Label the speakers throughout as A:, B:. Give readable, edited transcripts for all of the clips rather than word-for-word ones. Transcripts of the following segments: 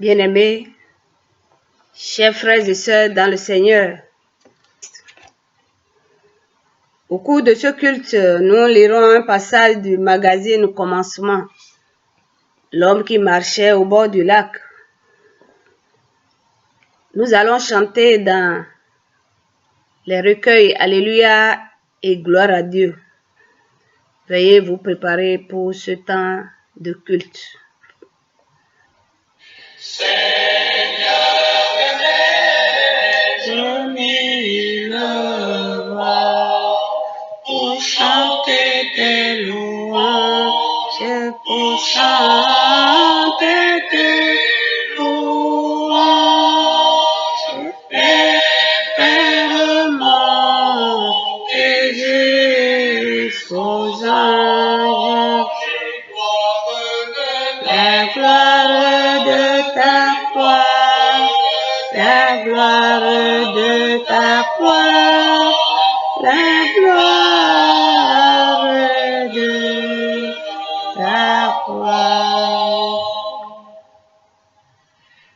A: Bien-aimés, chers frères et sœurs dans le Seigneur, au cours de ce culte, nous lirons un passage du magazine Commencement, l'homme qui marchait au bord du lac. Nous allons chanter dans les recueils Alléluia et gloire à Dieu. Veuillez vous préparer pour ce temps de culte.
B: Pour chanter tes louanges, pour chanter tes louanges, éternellement et jusqu'aux anges. La gloire de ta croix, la gloire de ta croix, la gloire de ta croix.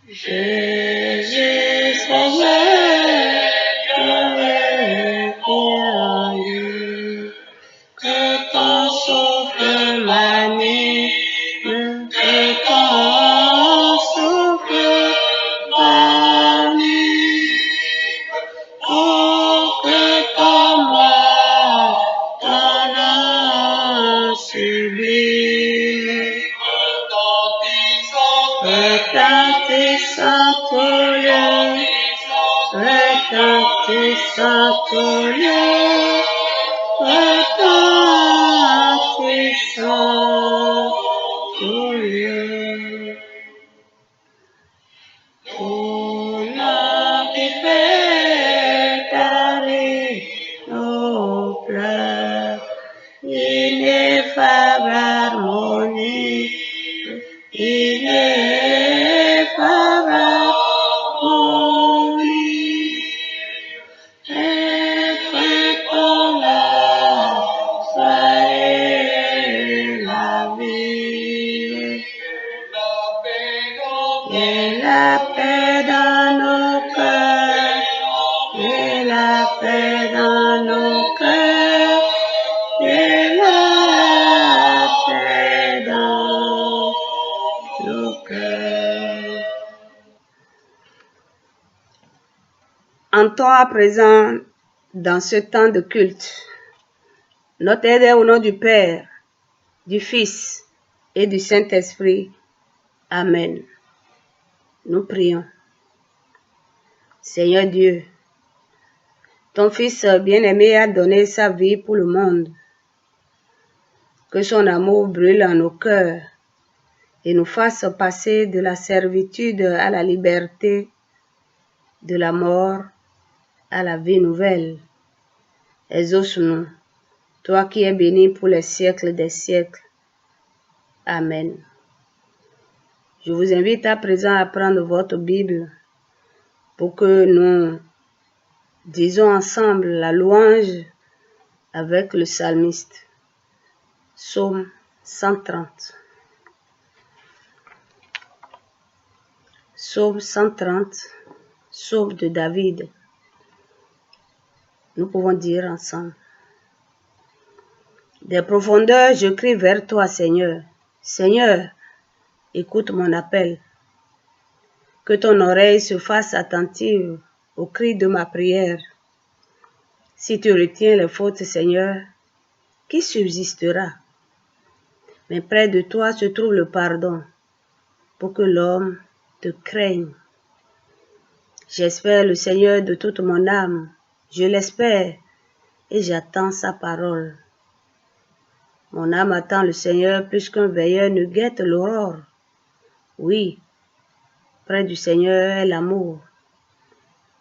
B: Jésus, Seigneur, que ton souffle m'anime, que ton souffle m'anime, pour que comme moi, ton nom sublime, retentissant tout lieu, retentissant tout lieu, retentissant tout lieu. Pour l'homme qui fait taire nos pleurs, ineffable harmonie, ineffable harmonie, et quand la joie et la vie, et la paix dans nos cœurs, et la paix dans nos cœurs, et la paix dans nos cœurs.
A: Entrons à présent dans ce temps de culte. Notre aide est au nom du Père, du Fils et du Saint-Esprit. Amen. Nous prions. Seigneur Dieu, ton Fils bien-aimé a donné sa vie pour le monde. Que son amour brûle en nos cœurs et nous fasse passer de la servitude à la liberté, de la mort à la vie nouvelle. Exauce-nous, toi qui es béni pour les siècles des siècles. Amen. Je vous invite à présent à prendre votre Bible pour que nous disons ensemble la louange avec le psalmiste. Psaume 130. Psaume 130, psaume de David. Nous pouvons dire ensemble. Des profondeurs, je crie vers toi, Seigneur. Seigneur, écoute mon appel. Que ton oreille se fasse attentive au cri de ma prière. Si tu retiens les fautes, Seigneur, qui subsistera? Mais près de toi se trouve le pardon, pour que l'homme te craigne. J'espère le Seigneur de toute mon âme. Je l'espère et j'attends sa parole. Mon âme attend le Seigneur plus qu'un veilleur ne guette l'aurore. Oui, près du Seigneur est l'amour.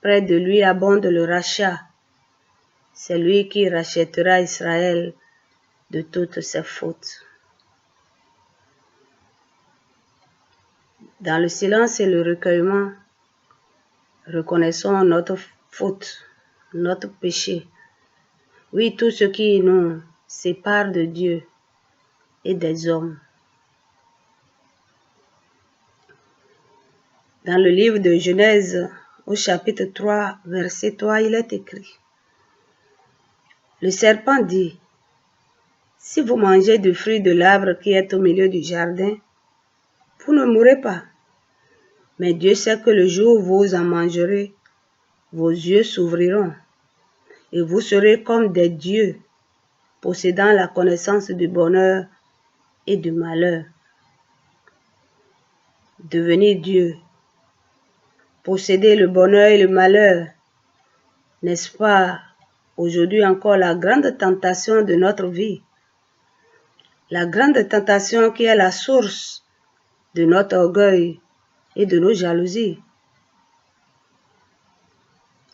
A: Près de lui abonde le rachat. C'est lui qui rachètera Israël de toutes ses fautes. Dans le silence et le recueillement, reconnaissons notre faute, notre péché. Oui, tout ce qui nous sépare de Dieu et des hommes. Dans le livre de Genèse, au chapitre 3, verset 3, il est écrit: Le serpent dit: Si vous mangez du fruit de l'arbre qui est au milieu du jardin, vous ne mourrez pas. Mais Dieu sait que le jour où vous en mangerez, vos yeux s'ouvriront, et vous serez comme des dieux, possédant la connaissance du bonheur et du malheur. Devenir Dieu, posséder le bonheur et le malheur, n'est-ce pas aujourd'hui encore la grande tentation de notre vie? La grande tentation qui est la source de notre orgueil et de nos jalousies.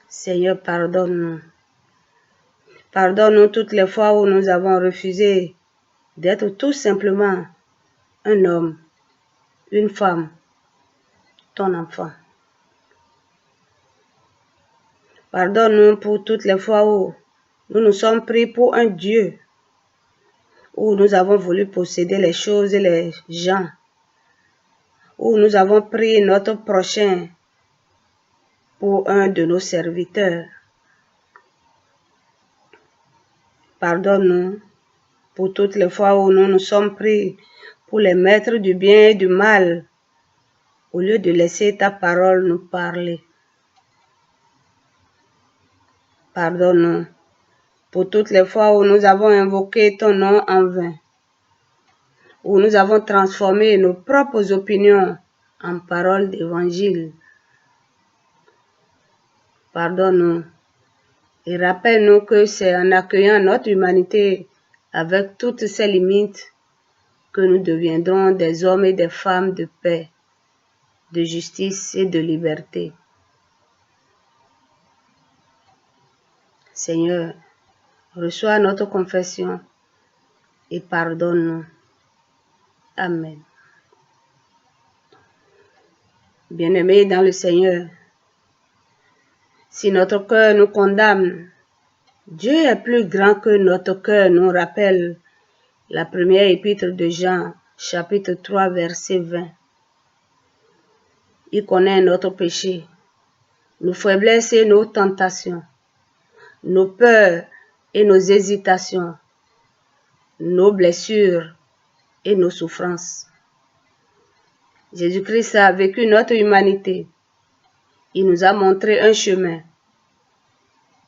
A: Seigneur, pardonne-nous. Pardonne-nous toutes les fois où nous avons refusé d'être tout simplement un homme, une femme, ton enfant. Pardonne-nous pour toutes les fois où nous nous sommes pris pour un Dieu, où nous avons voulu posséder les choses et les gens, où nous avons pris notre prochain pour un de nos serviteurs. Pardonne-nous pour toutes les fois où nous nous sommes pris pour les maîtres du bien et du mal, au lieu de laisser ta parole nous parler. Pardonne-nous pour toutes les fois où nous avons invoqué ton nom en vain, où nous avons transformé nos propres opinions en paroles d'évangile. Pardonne-nous et rappelle-nous que c'est en accueillant notre humanité avec toutes ses limites que nous deviendrons des hommes et des femmes de paix, de justice et de liberté. Seigneur, reçois notre confession et pardonne-nous. Amen. Bien-aimés dans le Seigneur, si notre cœur nous condamne, Dieu est plus grand que notre cœur, nous rappelle la première épître de Jean, chapitre 3, verset 20. Il connaît notre péché, nos faiblesses et nos tentations, nos peurs et nos hésitations, nos blessures et nos souffrances. Jésus-Christ a vécu notre humanité. Il nous a montré un chemin.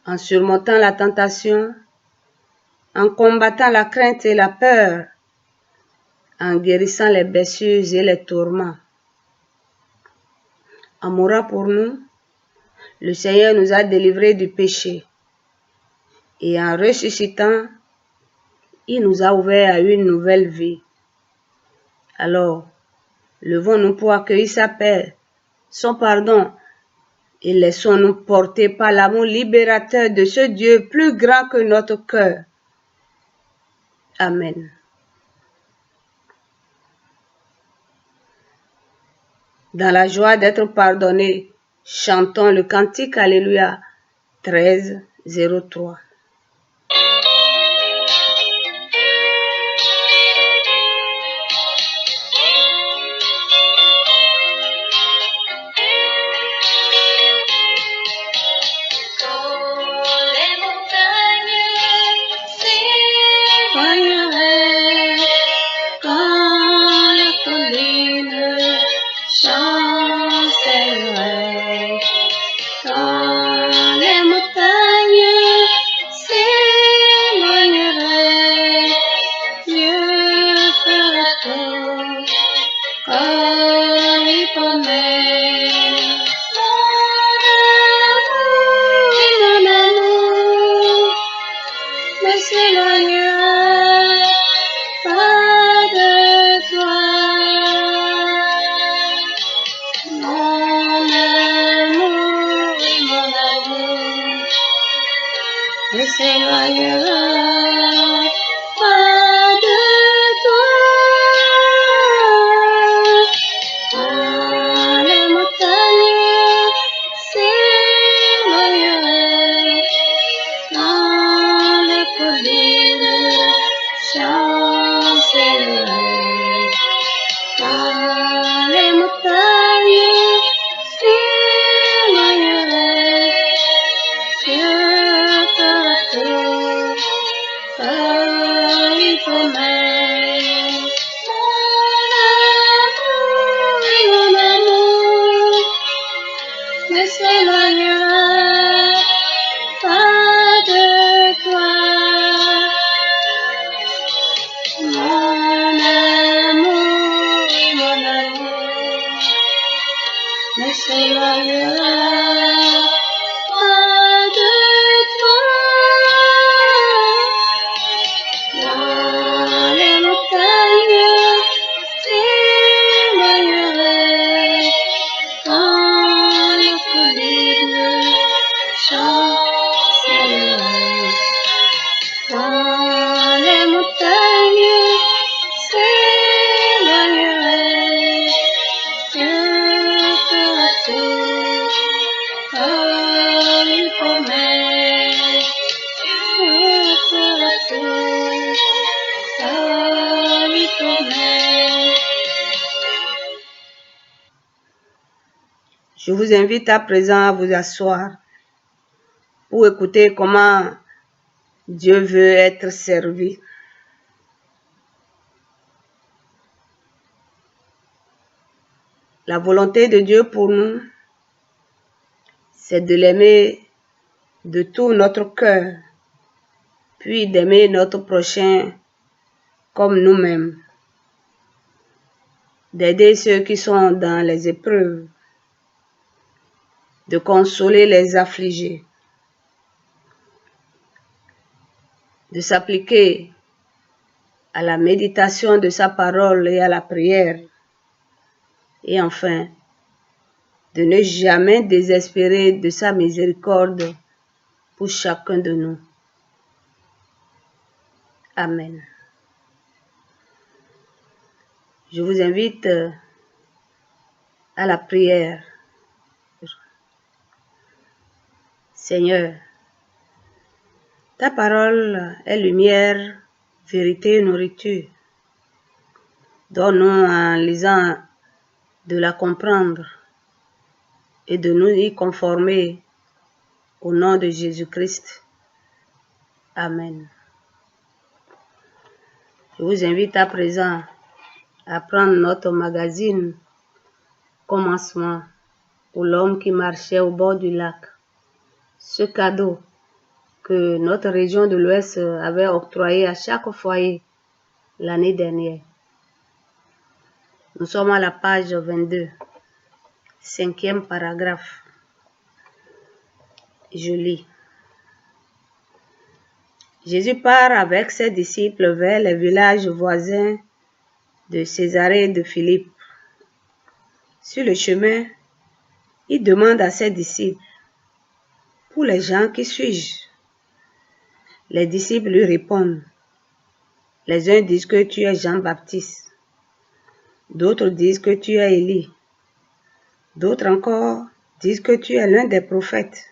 A: En surmontant la tentation, en combattant la crainte et la peur, en guérissant les blessures et les tourments. En mourant pour nous, le Seigneur nous a délivrés du péché. Et en ressuscitant, il nous a ouverts à une nouvelle vie. Alors, levons-nous pour accueillir sa paix, son pardon, et laissons-nous porter par l'amour libérateur de ce Dieu plus grand que notre cœur. Amen. Dans la joie d'être pardonnés, chantons le cantique Alléluia 13, 03.
B: promets. Mon amour ne s'éloignera pas de toi. Mon amour ne s'éloignera pas de toi. Dans les montagnes, t'éloignerai. Quand le colibri chancellera. Dans les montagnes, s'éloignerai. Dieu fera tout comme il promet. Dieu fera tout comme il promet.
A: Je vous invite à présent à vous asseoir pour écouter comment Dieu veut être servi. La volonté de Dieu pour nous, c'est de l'aimer de tout notre cœur, puis d'aimer notre prochain comme nous-mêmes, d'aider ceux qui sont dans les épreuves, de consoler les affligés, de s'appliquer à la méditation de sa parole et à la prière, et enfin, de ne jamais désespérer de sa miséricorde pour chacun de nous. Amen. Je vous invite à la prière. Seigneur, ta parole est lumière, vérité et nourriture. Donne-nous en lisant de la comprendre et de nous y conformer au nom de Jésus-Christ. Amen. Je vous invite à présent à prendre notre magazine Commencement pour l'homme qui marchait au bord du lac. Ce cadeau que notre région de l'Ouest avait octroyé à chaque foyer l'année dernière. Nous sommes à la page 22, 5e paragraphe. Je lis. Jésus part avec ses disciples vers les villages voisins de Césarée et de Philippe. Sur le chemin, il demande à ses disciples, « Pour les gens, qui suis-je » Les disciples lui répondent, « Les uns disent que tu es Jean-Baptiste, d'autres disent que tu es Élie, d'autres encore disent que tu es l'un des prophètes. »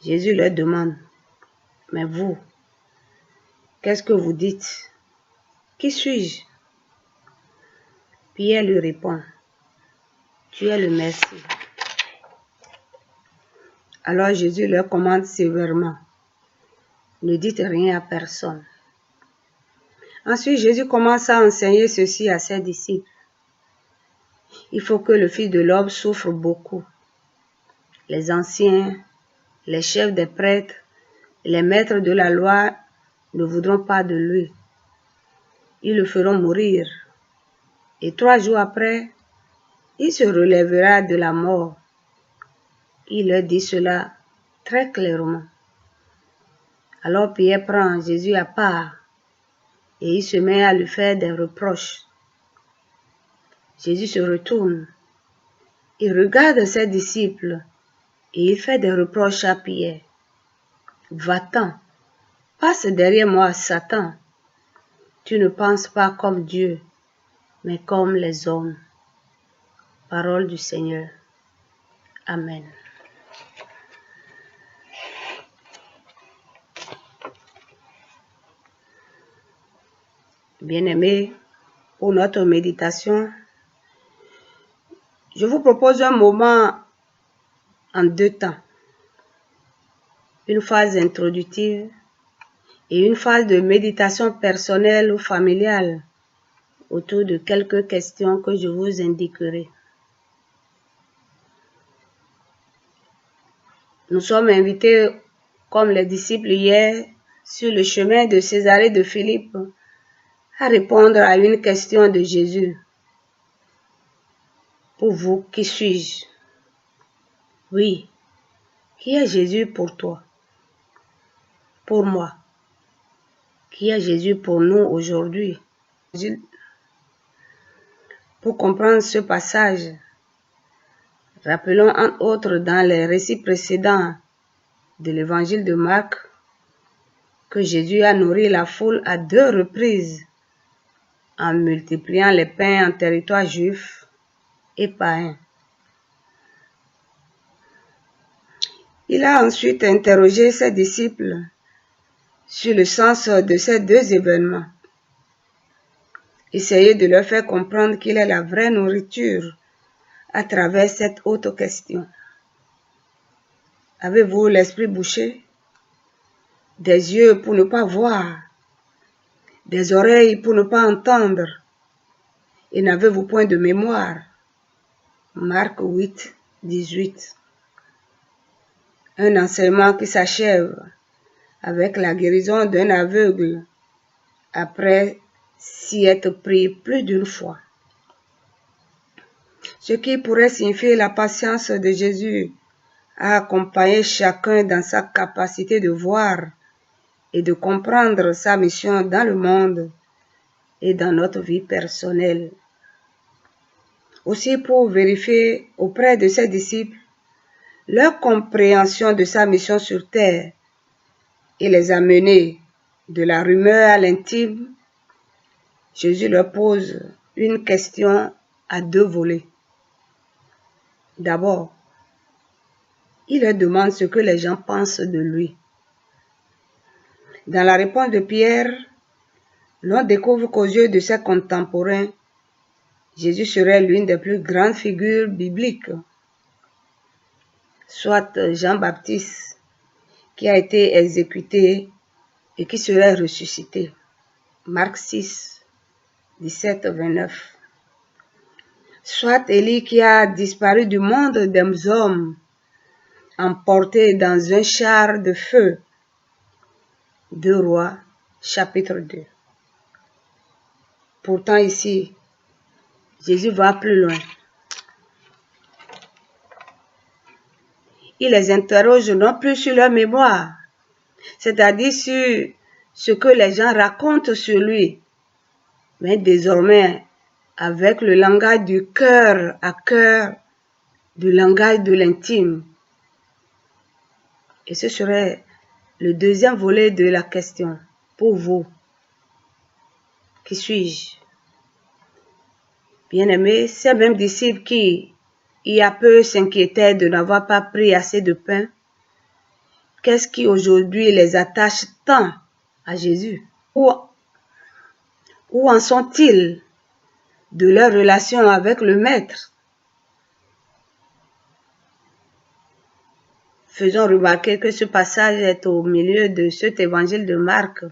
A: Jésus leur demande, « Mais vous, qu'est-ce que vous dites? Qui suis-je » Pierre lui répond, « Tu es le Messie. » Alors Jésus leur commande sévèrement, « Ne dites rien à personne. » Ensuite, Jésus commence à enseigner ceci à ses disciples. Il faut que le Fils de l'homme souffre beaucoup. Les anciens, les chefs des prêtres, les maîtres de la loi ne voudront pas de lui. Ils le feront mourir. Et 3 jours après, il se relèvera de la mort. Il leur dit cela très clairement. Alors Pierre prend Jésus à part et il se met à lui faire des reproches. Jésus se retourne, il regarde ses disciples et il fait des reproches à Pierre. « Va-t'en, passe derrière moi, Satan. Tu ne penses pas comme Dieu, mais comme les hommes. » Parole du Seigneur. Amen. Bien-aimés, pour notre méditation, je vous propose un moment en 2 temps. Une phase introductive et une phase de méditation personnelle ou familiale autour de quelques questions que je vous indiquerai. Nous sommes invités, comme les disciples hier, sur le chemin de Césarée de Philippe, à répondre à une question de Jésus. Pour vous, qui suis-je? Oui, qui est Jésus pour toi? Pour moi. Qui est Jésus pour nous aujourd'hui? Pour comprendre ce passage, rappelons entre autres dans les récits précédents de l'évangile de Marc que Jésus a nourri la foule à 2 reprises en multipliant les pains en territoire juif et païen. Il a ensuite interrogé ses disciples sur le sens de ces 2 événements. Essayez de leur faire comprendre qu'il est la vraie nourriture à travers cette autre question. Avez-vous l'esprit bouché? Des yeux pour ne pas voir, des oreilles pour ne pas entendre, et n'avez-vous point de mémoire? Marc 8, 18. Un enseignement qui s'achève avec la guérison d'un aveugle après s'y être pris plus d'une fois. Ce qui pourrait signifier la patience de Jésus à accompagner chacun dans sa capacité de voir et de comprendre sa mission dans le monde et dans notre vie personnelle. Aussi pour vérifier auprès de ses disciples leur compréhension de sa mission sur terre et les amener de la rumeur à l'intime, Jésus leur pose une question à 2 volets. D'abord, il leur demande ce que les gens pensent de lui. Dans la réponse de Pierre, l'on découvre qu'aux yeux de ses contemporains, Jésus serait l'une des plus grandes figures bibliques, soit Jean-Baptiste, qui a été exécuté et qui serait ressuscité. Marc 6, 17-29. Soit Élie qui a disparu du monde des hommes, emporté dans un char de feu. 2 Rois, chapitre 2. Pourtant ici, Jésus va plus loin. Il les interroge non plus sur leur mémoire, c'est-à-dire sur ce que les gens racontent sur lui, mais désormais avec le langage du cœur à cœur, du langage de l'intime. Et ce serait le 2e volet de la question. Pour vous, qui suis-je? Bien-aimés, ces mêmes disciples qui, il y a peu, s'inquiétaient de n'avoir pas pris assez de pain, qu'est-ce qui aujourd'hui les attache tant à Jésus? Où en sont-ils de leur relation avec le Maître? Faisons remarquer que ce passage est au milieu de cet évangile de Marc,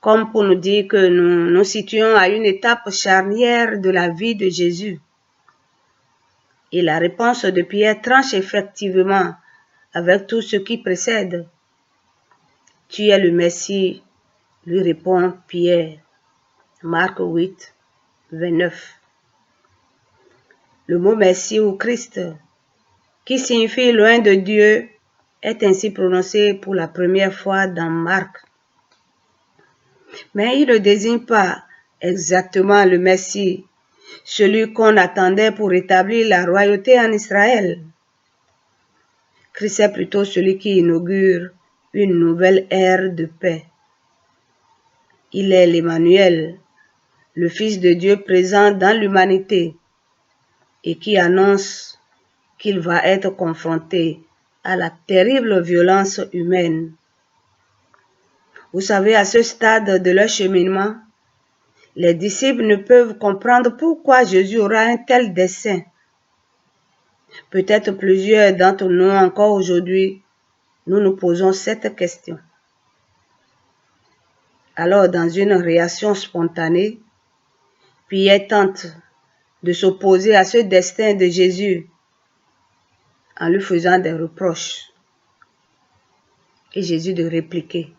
A: comme pour nous dire que nous nous situons à une étape charnière de la vie de Jésus. Et la réponse de Pierre tranche effectivement avec tout ce qui précède. Tu es le Messie, lui répond Pierre. Marc 8, 29. Le mot Messie ou Christ, qui signifie loin de Dieu, est ainsi prononcé pour la première fois dans Marc. Mais il ne désigne pas exactement le Messie, celui qu'on attendait pour établir la royauté en Israël. Christ est plutôt celui qui inaugure une nouvelle ère de paix. Il est l'Emmanuel, le Fils de Dieu présent dans l'humanité et qui annonce qu'il va être confronté à la terrible violence humaine. Vous savez, à ce stade de leur cheminement, les disciples ne peuvent comprendre pourquoi Jésus aura un tel dessein. Peut-être plusieurs d'entre nous encore aujourd'hui, nous nous posons cette question. Alors, dans une réaction spontanée, Pierre tente de s'opposer à ce destin de Jésus en lui faisant des reproches. Et Jésus de répliquer: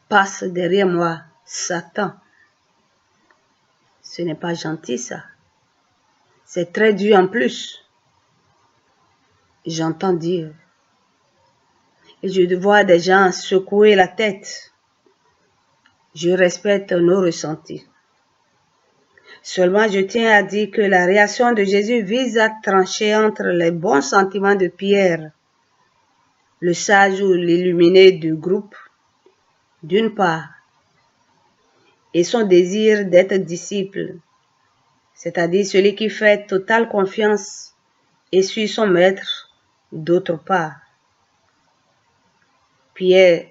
A: passe derrière moi, Satan. Ce n'est pas gentil ça. C'est très dur en plus. J'entends dire. Et je vois des gens secouer la tête. Je respecte nos ressentis. Seulement, je tiens à dire que la réaction de Jésus vise à trancher entre les bons sentiments de Pierre, le sage ou l'illuminé du groupe, d'une part, et son désir d'être disciple, c'est-à-dire celui qui fait totale confiance et suit son maître, d'autre part. Pierre,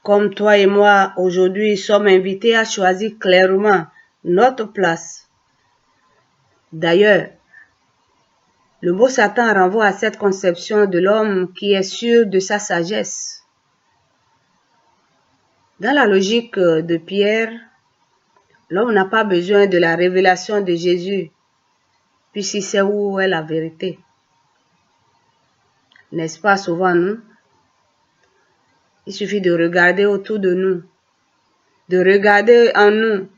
A: comme toi et moi, aujourd'hui, sommes invités à choisir clairement notre place. D'ailleurs, le mot Satan renvoie à cette conception de l'homme qui est sûr de sa sagesse. Dans la logique de Pierre, l'homme n'a pas besoin de la révélation de Jésus, puisqu'il sait où est la vérité. N'est-ce pas souvent nous? Il suffit de regarder autour de nous, de regarder en nous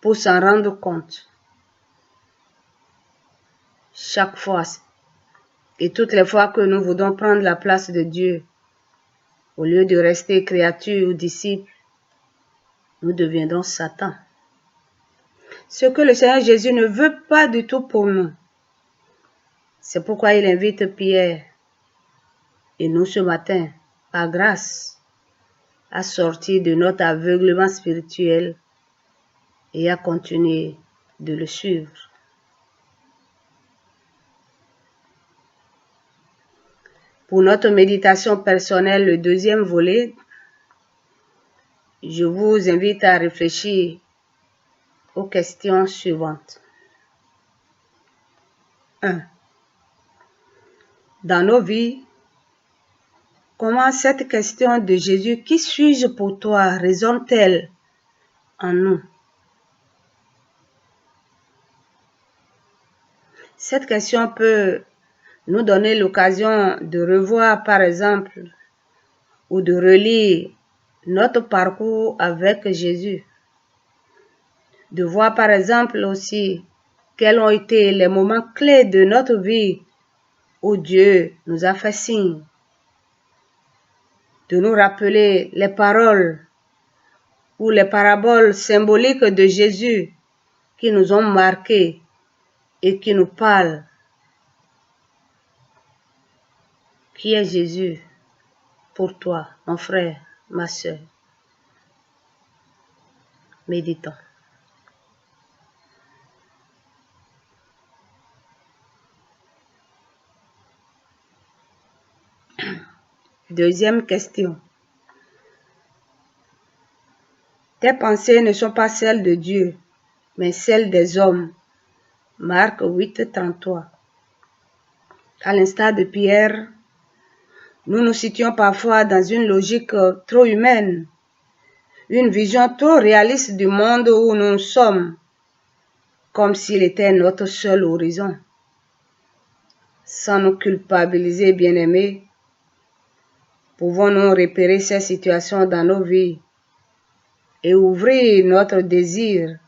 A: pour s'en rendre compte. Chaque fois et toutes les fois que nous voulons prendre la place de Dieu, au lieu de rester créatures ou disciples, nous deviendrons Satan. Ce que le Seigneur Jésus ne veut pas du tout pour nous. C'est pourquoi il invite Pierre et nous ce matin, par grâce, à sortir de notre aveuglement spirituel et à continuer de le suivre. Pour notre méditation personnelle, le deuxième volet, je vous invite à réfléchir aux questions suivantes. 1. Dans nos vies, comment cette question de Jésus, qui suis-je pour toi, résonne-t-elle en nous? Cette question peut nous donner l'occasion de revoir, par exemple, ou de relire notre parcours avec Jésus. De voir, par exemple, aussi quels ont été les moments clés de notre vie où Dieu nous a fait signe. De nous rappeler les paroles ou les paraboles symboliques de Jésus qui nous ont marqués et qui nous parlent. Qui est Jésus pour toi, mon frère, ma sœur? Méditons. Deuxième question. Tes pensées ne sont pas celles de Dieu, mais celles des hommes. Marc 8, 33. À l'instar de Pierre, nous nous situons parfois dans une logique trop humaine, une vision trop réaliste du monde où nous sommes, comme s'il était notre seul horizon. Sans nous culpabiliser, bien-aimés, pouvons-nous repérer ces situations dans nos vies et ouvrir notre désir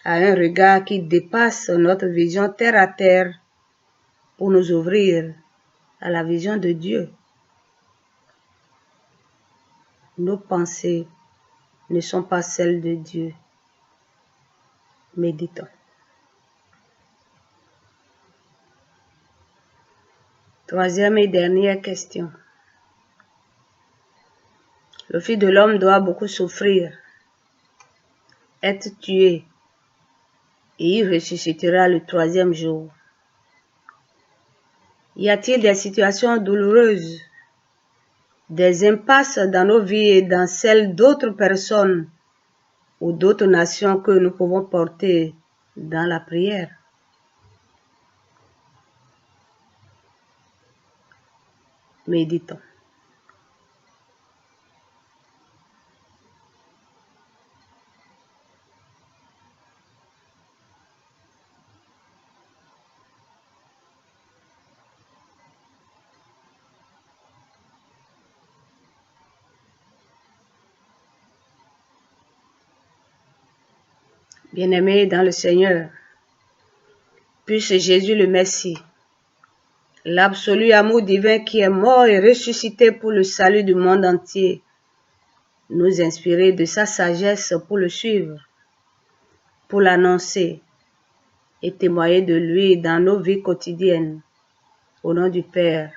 A: à un regard qui dépasse notre vision terre à terre pour nous ouvrir à la vision de Dieu. Nos pensées ne sont pas celles de Dieu. Méditons. Troisième et dernière question. Le Fils de l'homme doit beaucoup souffrir, être tué, et il ressuscitera le troisième jour. Y a-t-il des situations douloureuses, des impasses dans nos vies et dans celles d'autres personnes ou d'autres nations que nous pouvons porter dans la prière? Méditons. Bien-aimés dans le Seigneur, puisse Jésus le Messie, l'absolu amour divin qui est mort et ressuscité pour le salut du monde entier, nous inspirer de sa sagesse pour le suivre, pour l'annoncer et témoigner de lui dans nos vies quotidiennes. Au nom du Père,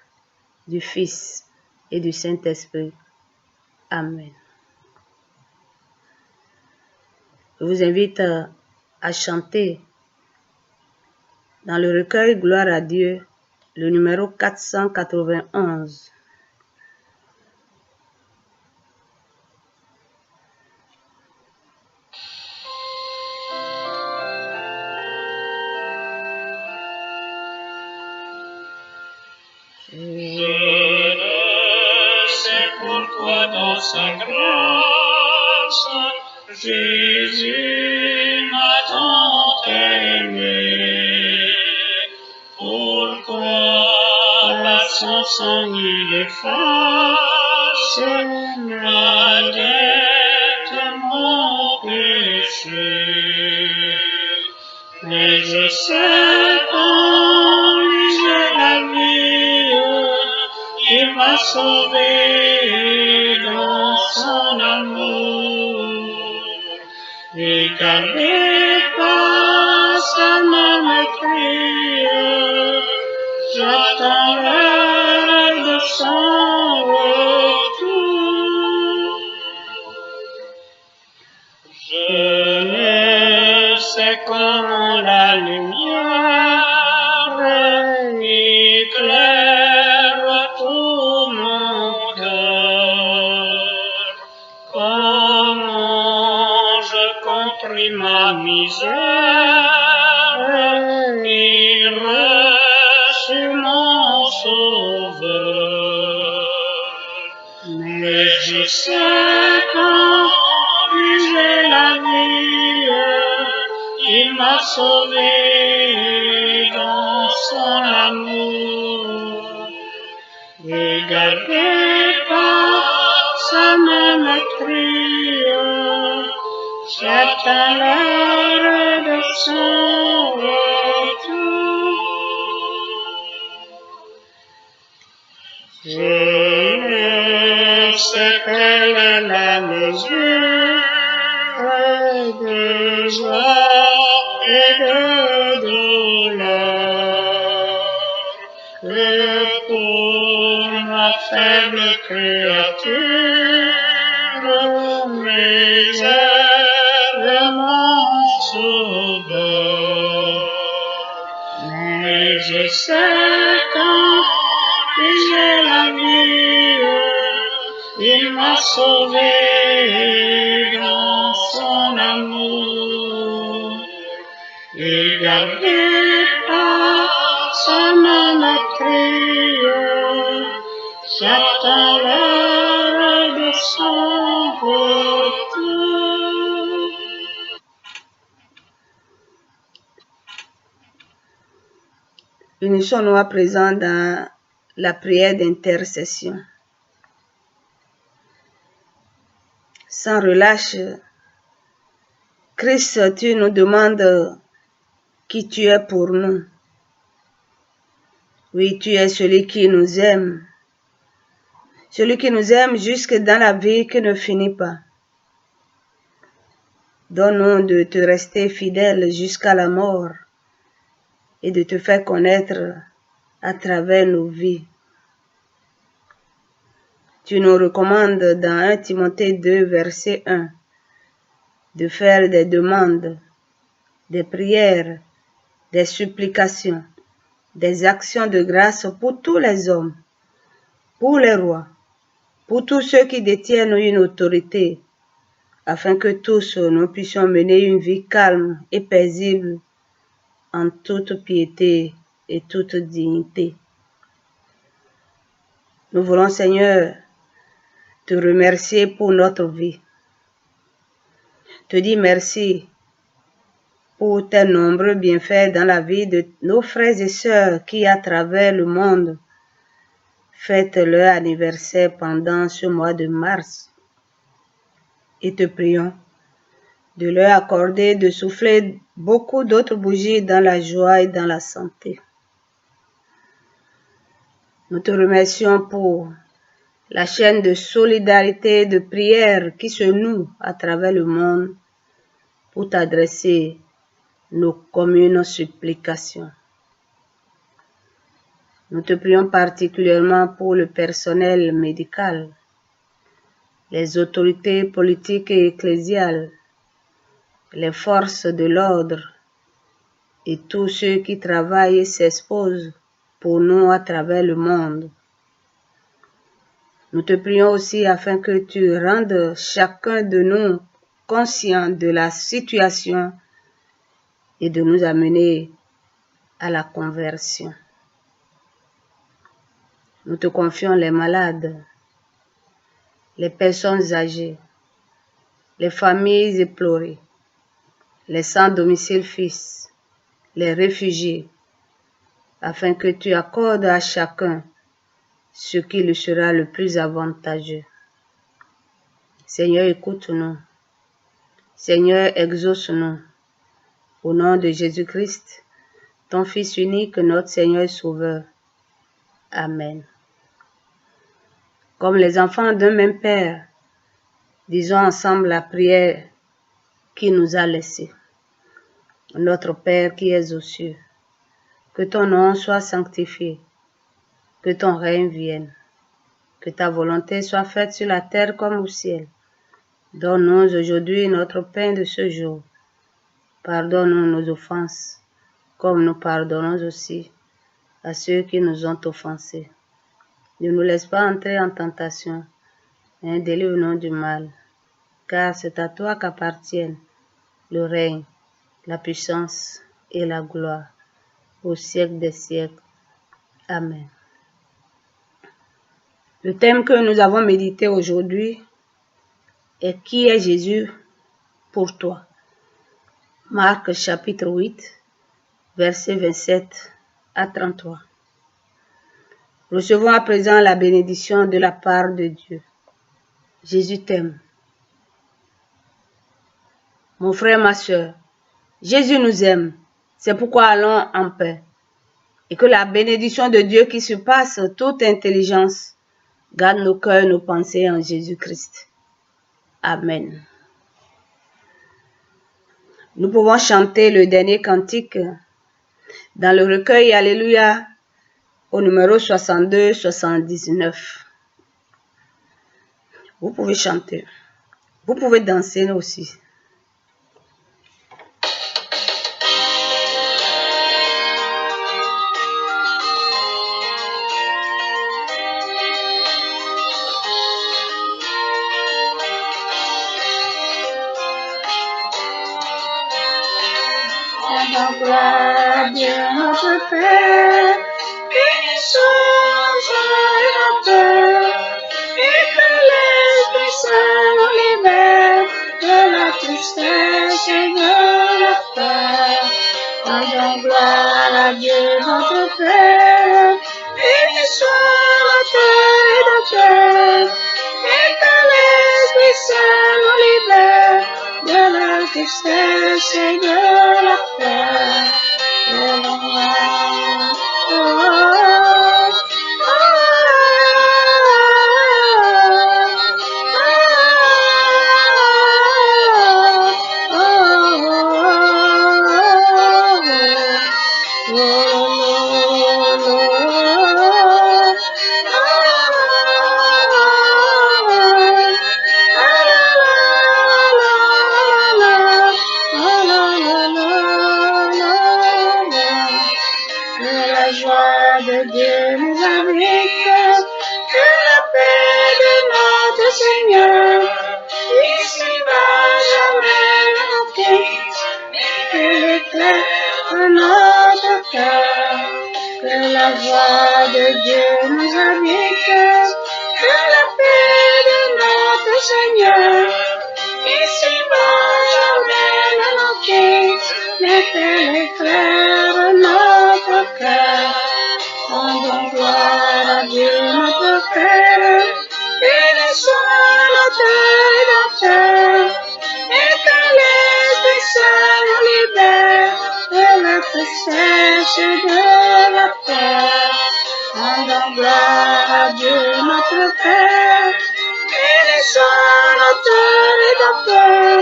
A: du Fils et du Saint-Esprit. Amen. Je vous invite à chanter dans le recueil Gloire à Dieu, le numéro 491.
B: Je ne sais pourquoi dans sa grâce, Jésus m'a tant aimé. Pourquoi par son sang il efface ma dette, mon péché. Mais je sais qu'en lui j'ai la vie, il m'a sauvé dans son amour. Et gardé par sa main maîtrise, j'attends l'heure de son retour. Je ne sais comment la lumière éclaire tout mon cœur. Comment je compris ma misère et reçus mon sauveur. Mais je sais qu'en lui j'ai la vie, il m'a sauvé dans son amour. Et gardé par sa main maîtrise, j'attends l'heure de son retour. Je ne sais quelle est la mesure de joie et de douleur que pour ma faible créature réserve mon sauveur. Mais je sais qu'en lui j'ai la vie, il m'a sauvé dans son amour. Et gardé par sa main maîtrise, j'attends l'heure de son retour.
A: Unissons-nous à présent dans la prière d'intercession. Sans relâche, Christ, tu nous demandes qui tu es pour nous. Oui, tu es celui qui nous aime. Celui qui nous aime jusque dans la vie qui ne finit pas. Donne-nous de te rester fidèle jusqu'à la mort et de te faire connaître à travers nos vies. Tu nous recommandes dans 1 Timothée 2, verset 1, de faire des demandes, des prières, des supplications, des actions de grâce pour tous les hommes, pour les rois, pour tous ceux qui détiennent une autorité, afin que tous nous puissions mener une vie calme et paisible en toute piété et toute dignité. Nous voulons, Seigneur, te remercier pour notre vie. Te dire merci pour tes nombreux bienfaits dans la vie de nos frères et sœurs qui, à travers le monde, fêtent leur anniversaire pendant ce mois de mars. Et te prions de leur accorder de souffler beaucoup d'autres bougies dans la joie et dans la santé. Nous te remercions pour la chaîne de solidarité et de prière qui se noue à travers le monde pour t'adresser nos communes supplications. Nous te prions particulièrement pour le personnel médical, les autorités politiques et ecclésiales, les forces de l'ordre et tous ceux qui travaillent et s'exposent pour nous à travers le monde. Nous te prions aussi afin que tu rendes chacun de nous conscient de la situation et de nous amener à la conversion. Nous te confions les malades, les personnes âgées, les familles éplorées, les sans domicile fixe, les réfugiés, afin que tu accordes à chacun ce qui lui sera le plus avantageux. Seigneur, écoute-nous. Seigneur, exauce-nous. Au nom de Jésus-Christ, ton Fils unique, notre Seigneur et Sauveur. Amen. Comme les enfants d'un même Père, disons ensemble la prière qu'il nous a laissée. Notre Père qui es aux cieux, que ton nom soit sanctifié, que ton règne vienne, que ta volonté soit faite sur la terre comme au ciel. Donne-nous aujourd'hui notre pain de ce jour. Pardonne-nous nos offenses, comme nous pardonnons aussi à ceux qui nous ont offensés. Ne nous laisse pas entrer en tentation, mais délivre-nous du mal, car c'est à toi qu'appartiennent le règne, la puissance et la gloire, au siècle des siècles. Amen. Le thème que nous avons médité aujourd'hui est « Qui est Jésus pour toi ?» Marc chapitre 8, versets 27 à 33. Recevons à présent la bénédiction de la part de Dieu. Jésus t'aime. Mon frère, ma soeur, Jésus nous aime. C'est pourquoi allons en paix. Et que la bénédiction de Dieu qui surpasse toute intelligence garde nos cœurs, nos pensées en Jésus-Christ. Amen. Nous pouvons chanter le dernier cantique dans le recueil Alléluia au numéro 62-79. Vous pouvez chanter. Vous pouvez danser aussi.
B: Gloire à Dieu notre Père, bénissons son Père, et que l'Esprit Saint nous libère de la tristesse et de la peur. Rendons gloire à Dieu notre Père, bénissons la terre et la terre, et que l'Esprit Saint nous libère de la tristesse et de la peur. Que la joie de Dieu nous habite, que la paix de notre Seigneur, ici-bas jamais ne nous quitte, mais qu'elle éclaire notre cœur. Rendons gloire à Dieu notre Père, bénissons la terre et la terre, et que libère de la tristesse et de la peur. Rendons gloire à Dieu notre Père, bénissons notre Rédempteur,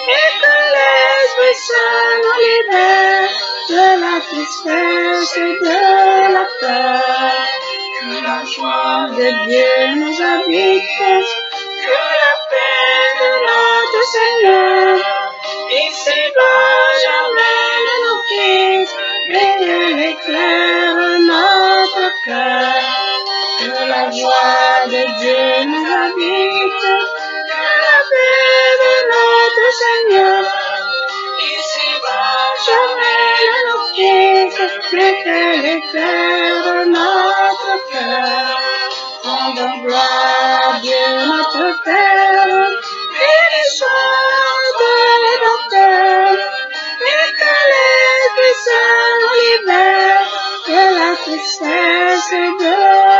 B: et que l'Esprit Saint nous libère de la tristesse et de la peur. Que la joie de Dieu nous habite, que la paix de notre Seigneur ici-bas jamais ne nous quitte, mais qu'elle éclaire notre cœur. Que la joie de Dieu nous habite, que la paix de notre Seigneur ici-bas jamais ne nous quitte, mais qu'elle éclaire notre cœur. Rendons gloire à Dieu notre Père, bénissons notre Rédempteur, et que l'Esprit Saint nous libère de la tristesse et de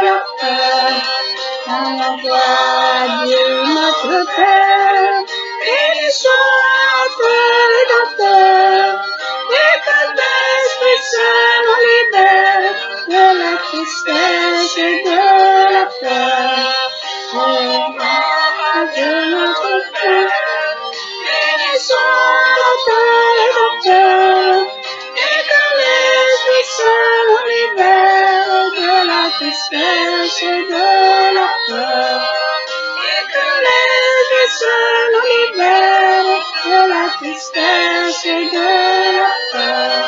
B: la peur. Rendons gloire à Dieu notre Père, bénissons notre Rédempteur, et que l'Esprit Saint nous libère de la tristesse et de la peur. Rendons gloire à Dieu notre Père, bénissons notre Rédempteur, et que l'Esprit Saint nous libère de la tristesse et de la peur. Et que l'Esprit Saint nous libère de la tristesse et de la peur.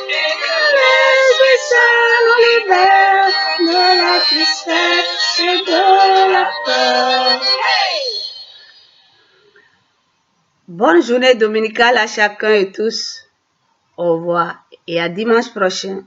B: Et que l'Esprit Saint nous libère de la tristesse et de la peur.
A: Bonne journée dominicale à chacun et tous. Au revoir et à dimanche prochain.